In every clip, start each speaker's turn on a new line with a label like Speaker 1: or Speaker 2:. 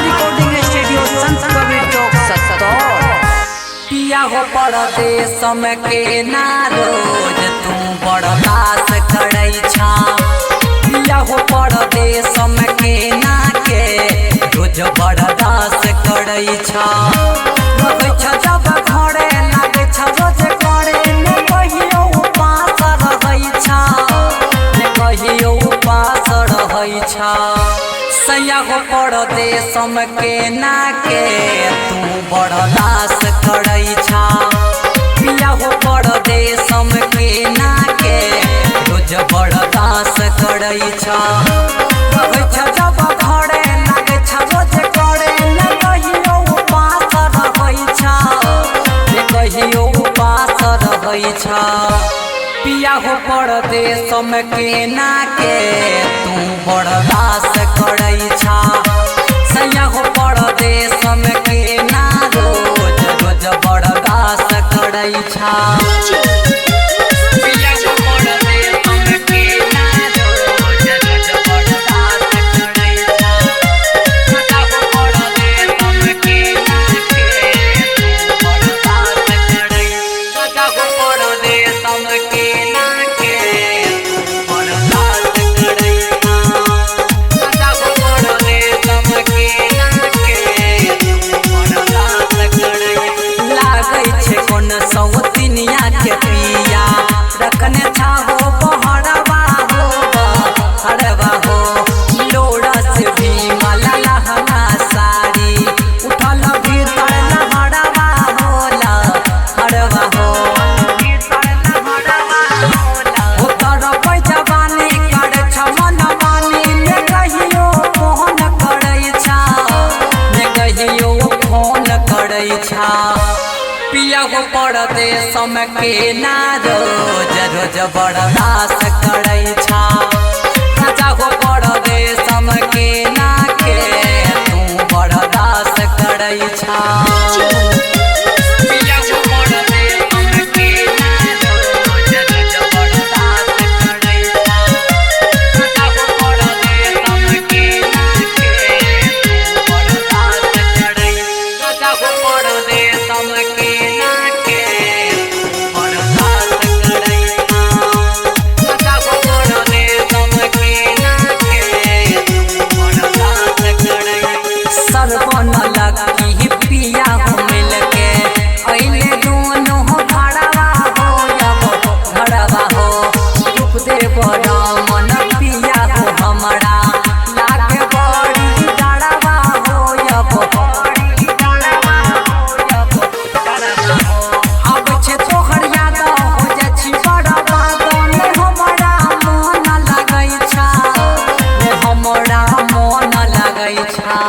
Speaker 1: Recording studio संत कबीर चौक सत्तौर।
Speaker 2: पिया हो परदेश के ना रोज तू बर्दाश्त करै छा। पिया हो परदेश के ना के रोज बर्दाश्त करै छा। लगै छ जब घरे लागै छ रोज करे ने कहियो उपास रहै छा, ने कहियो उपास रहै छा। सैया हो परदेश के ना के तू बर्दाश्त करै छा। पिया हो परदेश के ना के रोज बर्दाश्त करै छा। लगै छ जब घरे लागै छ रोज करे ने कहियो उपास रहै छा, ने कहियो उपास रहै छा। पिया हो परदेश के ना के तू बर्दाश्त करै छा। सैया हो परदेश के ना रोज रोज बर्दाश्त करै छा। पिया हो परदेश के ना रोज रोज बर्दाश्त करै छा। सैया हो परदेश के ना के तू बर्दाश्त करै छा। सैया हो परदेश के ना के तू बर्दाश्त करै छा। सैया हो परदेश के ना के तू बर्दाश्त करै छा। लागै छै कोन सौतिनिया के पिया रखने छाहो बहरवा हो बहरवा हो। लोड़ा से भी माला लहंगा साड़ी उठल भीतर लहरवा होला हरवा हो। हो तरपै जवानी कर छ मन मानी ने कहियो फोन करै छा, ने कहियो फोन करै छा। पिया हो परदेश के ना रोज रोज बर्दाश्त करै छा। राजा हो परदेश के ना के तू बर्दाश्त करै छा। पिया हो परदेश के ना रोज रोज बर्दाश्त करै छा। राजा हो परदेश के ना के तू बर्दाश्त करै छा। राजा हो परदेश के ना के तू बर्दाश्त करै छा। राजा हो परदेश के ना के तू बर्दाश्त करै छा। सरवन लकी पिया हो मिल के अइले दोनों घरवा हो अब घरवा हो। रूप दे बड़ा मन पिया हो हमरा लागे बड़ी डरवा हो अब बड़ी डरवा हो अब डरवा हो। अब छे तोहर याद हो जाइ छी बड़वा ने हमरा मन लगै छा, ने हमरा मन लगै छा।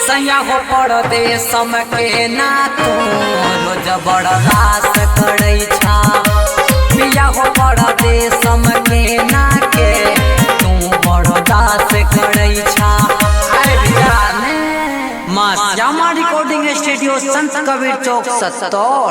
Speaker 2: सैया हो परदेश के ना तू रोज बर्दाश्त करै छा। पिया हो परदेश के ना के तू बर्दाश्त करै छा। अरे बिगाने
Speaker 1: मां श्यामा रिकॉर्डिंग स्टूडियो संत कबीर चौक सत्तौर।